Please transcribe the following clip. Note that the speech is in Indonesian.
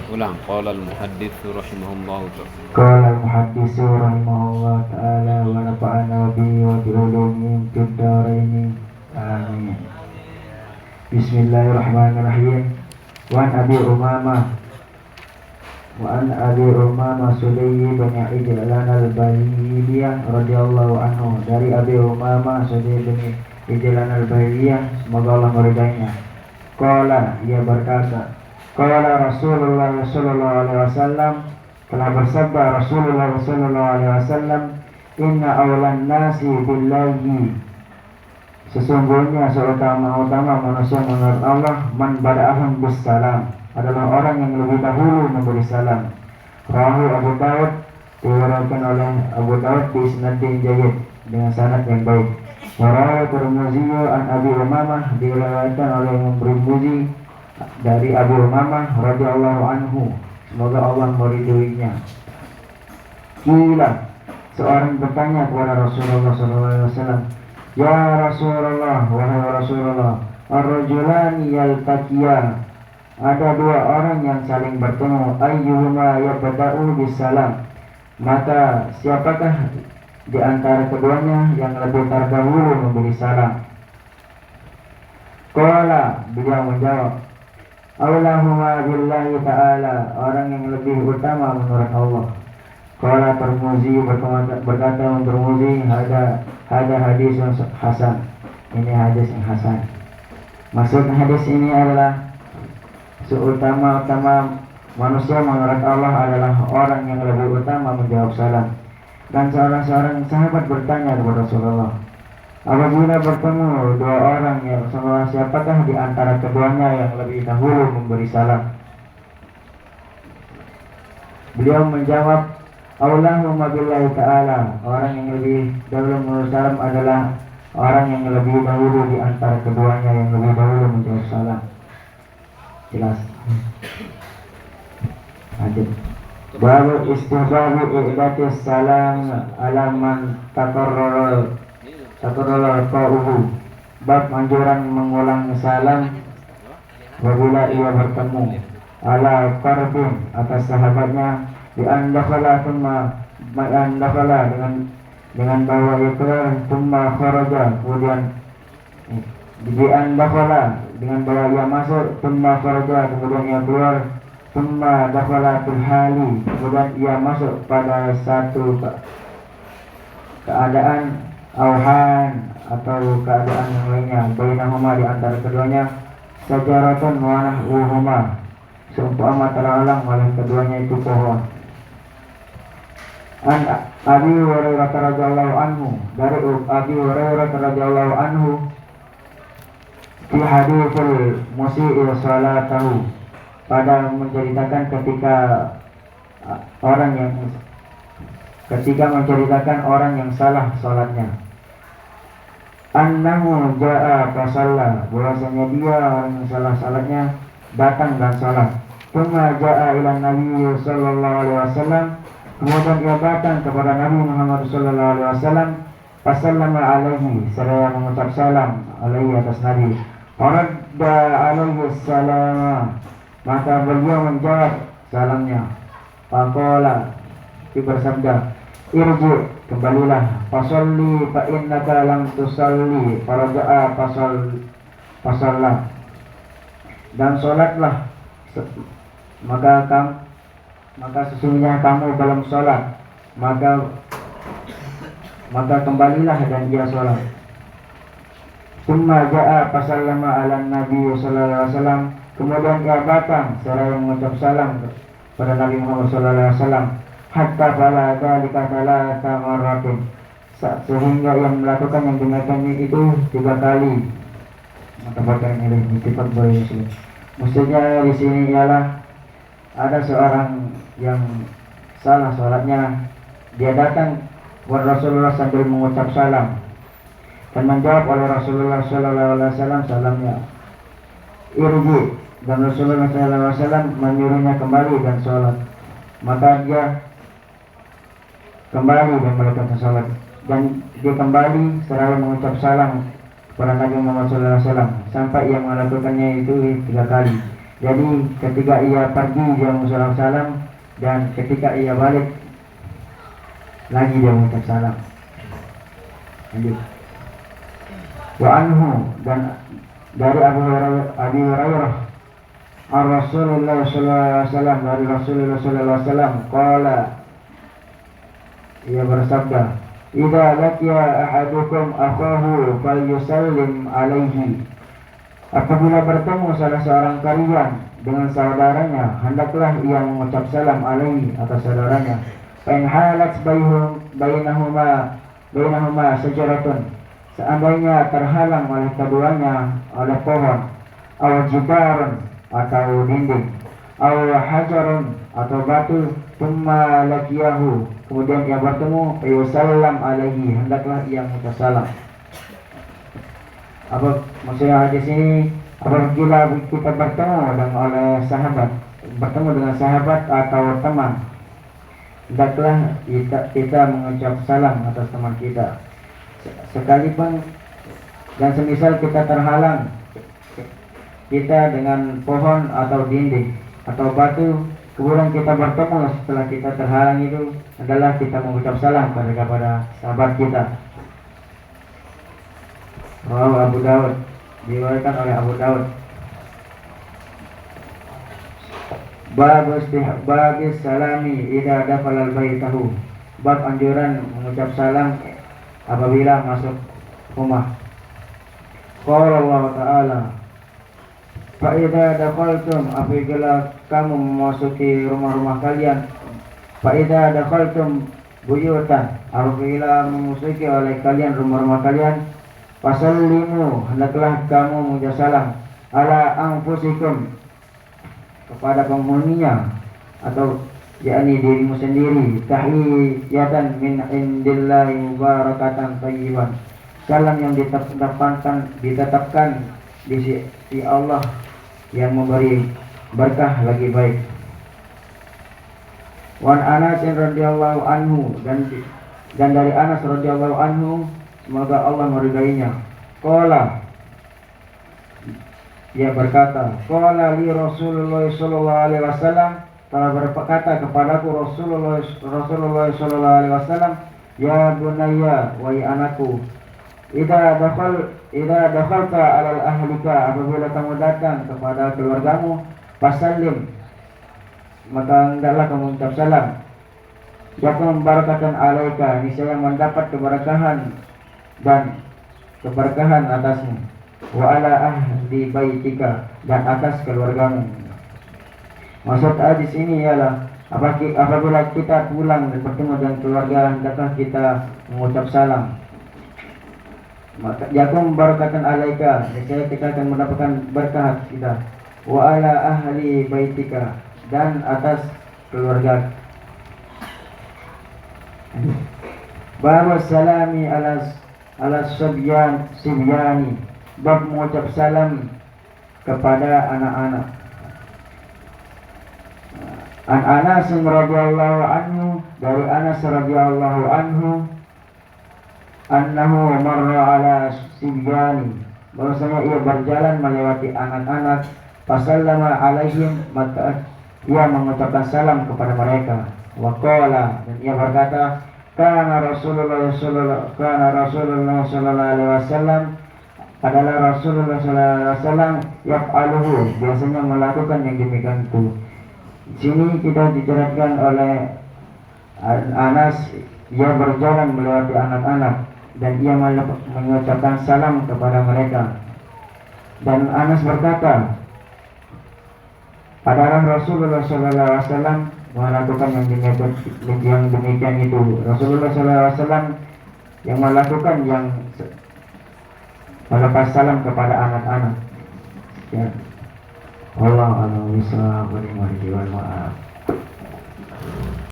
ulang. Qala al-muhaddits rahimahullah ta'ala. Qala al-muhaddits rahimahullah ta'ala wa nafa'ana bihi wa bi ulumihim fid dharain. Amin. Bismillahirrahmanirrahim. Wa an Abi Umamah Sudayy bin Ijlan al-Bahiliyah radhiyallahu anhu, dari Abi Umamah Sudayy bin Ijlan al-Bahiliyah, semoga Allah meridainya. Qala, ia berkata, qala Rasulullah sallallahu alaihi wasallam, telah bersabda Rasulullah sallallahu alaihi wasallam, inna awlan nasi billahi, sesungguhnya seutama-utama manusia menurut Allah, man bada'ahum bis salam, adalah orang yang lebih dahulu memberi salam. Rawahu Abu Dawud, diriwayatkan oleh Abu Dawud bi isnadin jayyid, dengan sanad yang baik. Rawahu Tirmidzi an Abi Umamah, diriwayatkan oleh Tirmidzi dari Abu Umamah radhiyallahu anhu, semoga Allah meridhoinya. Kila, seorang bertanya kepada Rasulullah sallallahu alaihi wasallam, ya Rasulullah, wahai Rasulullah, ar-rajulani yaltaqiyan, ada dua orang yang saling bertemu, ayyuhuma yabda'u bisalam, maka siapakah di antara keduanya yang lebih terdahulu memberi salam? Qala, beliau menjawab, aulahuma billahi ta'ala, orang yang lebih utama menurut Allah. Qala Tirmidzi, berkata Tirmidzi, hada hadis hasan, ini hadis yang hasan. Maksud hadis ini adalah seutama-utama manusia menurut Allah adalah orang yang lebih utama menjawab salam. Dan seorang sahabat bertanya kepada Rasulullah, apabila bertemu dua orang, ya Rasulullah, siapakah di antara keduanya yang lebih dahulu memberi salam? Beliau menjawab, Allahumma billahi ta'ala, orang yang lebih dahulu memberi salam adalah orang yang lebih dahulu di antara keduanya yang lebih dahulu menjawab salam. Jelas. Lanjut. Baru istihbabu i'datis salam ala man takarrara qa'uhu. Bab anjuran mengulang salam apabila ia bertemu ala qarbin, atas sahabatnya, di andakhala dengan bahwa ia keluar, thumma kharaja, kemudian di andakhala dengan bahwa ia masuk, thumma kharaja, kemudian ia keluar, thumma dakhala fil hali, kemudian ia masuk pada satu keadaan auhan atau keadaan yang lainnya, bainahuma, di antara keduanya, sajaratun wa nahwuhuma, seumpama terhalang oleh keduanya itu pohon. An Abi Hurairah radhiyallahu anhu, dari Abi Hurairah radhiyallahu anhu, fi haditsul musii salatahu, pada menceritakan ketika menceritakan orang yang salah salatnya, annahu jaa fasalla, bahwasanya dia orang yang salah salatnya datang dan salat. Thumma jaa ila Nabi sallallahu alaihi wasallam, kemudian dia datang kepada Nabi Muhammad sallallahu alaihi wasallam, fasallama alaihi, seraya mengucap salam alaihi atas Nabi. Faradda alaihi salam, maka beliau menjawab salamnya. Faqala, bersabda, irji, kembalilah, fasalli fa innaka lam tusalli, faraja'a fasalla, dan sholatlah, maka sesungguhnya kamu belum sholat, maka kembalilah dan dia sholat. Tsumma ja'a fasallama ala Nabi sallallahu alaihi wasallam, kemudian dia datang seraya mengucap salam pada Nabi Muhammad sallallahu alaihi wasallam, hatta bala dzalika thalatha marratin, sehingga yang melakukan yang demikian itu 3 kali. Maka bacaan ini ittifaq bagi Muslim. Maksudnya di sini ialah ada seorang yang salah salatnya, dia datang kepada Rasulullah sambil mengucap salam, dan menjawab oleh Rasulullah sallallahu alaihi wasallam salamnya. Irji, dan Rasulullah sallallahu alaihi wasallam menyuruhnya kembali dan sholat, maka dia kembali dan melakukan salat, dan dia kembali seraya mengucap salam kepada Nabi Muhammad sallallahu alaihi wasallam sampai ia melakukannya itu 3 kali. Jadi ketika ia pergi dia mengucap salam, dan ketika ia balik lagi dia mengucap salam. Lanjut. Wa anhu, dan dari Abi Hurairah Rasulullah sallallahu alaihi wasallam, dari Rasulullah sallallahu alaihi wasallam qala, ia bersabda, idza laqiya ahadukum akhahu falyusallim alaihi. Apabila bertemu salah seorang kalian dengan saudaranya, hendaklah ia mengucap salam alaihi atas saudaranya. Fa in halat bainahuma sajaratun, seandainya terhalang oleh keduanya oleh pohon, aw jidarun atau dinding, aw hajarun atau batu, thumma laqiyahu, kemudian ia bertemu, yusallam alaihi, hendaklah ia mengucap salam. Apa maksudnya hadis ini? Apabila kita bertemu dengan sahabat atau teman, hendaklah kita mengucap salam atas teman kita. Sekalipun dan semisal kita terhalang kita dengan pohon atau dinding atau batu, kemudian kita bertemu setelah kita terhalang, itu adalah kita mengucap salam kepada sahabat kita. Abu Daud, diriwayatkan oleh Abu Daud. Bab istihbabis salami idza dakhala al-baitahu, bab anjuran mengucap salam apabila masuk rumah. Qala Allah Ta'ala, fa idza dakhaltum, apabila kamu memasuki rumah-rumah kalian, fa idza dakhaltum buyutan, apabila memasuki oleh kalian rumah-rumah kalian, fasallimu, hendaklah kamu mengucap salam ala anfusikum, kepada penghuninya atau yakni dirimu sendiri, tahiyatan min indillahi mubarakatan thayyiban, salam yang ditetapkan di sisi Allah yang memberi berkah lagi baik. Wan Anas radhiyallahu anhu, dan dari Anas radhiyallahu anhu, semoga Allah meridainya, qala, dia berkata, qala li Rasulullah sallallahu alaihi wasallam, telah berkata kepadaku Rasulullah sallallahu alaihi wasallam, ya bunayya, wahai anakku, idza dakhalta alal ahlika, apabila kamu datang kepada keluargamu, fasallim, maka hendaklah kamu mengucap salam, yakun barakatan alaika, niscaya mendapat keberkahan dan keberkahan atasmu, wa ala ahli baitika, dan atas keluargamu. Maksud hadis ini ialah apabila kita pulang dan bertemu dengan keluarga, hendaklah kita mengucap salam. Maka yakum barakatan alaika, niscaya kita akan mendapatkan berkah kita, wa ala ahli baitika, dan atas keluarga. Baru salami ala sibyani, bab mengucap salam kepada anak-anak. An Anas radhiyallahu anhu, dari Anas radhiyallahu anhu, annahu marra ala sibyani, bahwasanya ia berjalan melewati anak-anak, fasallama alaihim, maka ia mengucapkan salam kepada mereka. Wa qala, dan ia berkata, kana Rasulullah sallallahu alaihi wasallam, adalah Rasulullah sallallahu alaihi wasallam, yaf'aluhu, biasanya melakukan yang demikian itu. Di sini kita dijelaskan oleh Anas, ia berjalan melewati anak-anak dan ia mengucapkan salam kepada mereka. Dan Anas berkata, adalah Rasulullah sallallahu alaihi wasallam melakukan yang demikian itu. Rasulullah sallallahu alaihi wasallam yang melakukan yang melepas salam kepada anak-anak. Ya. Allah a'lam bishawab. Maaf.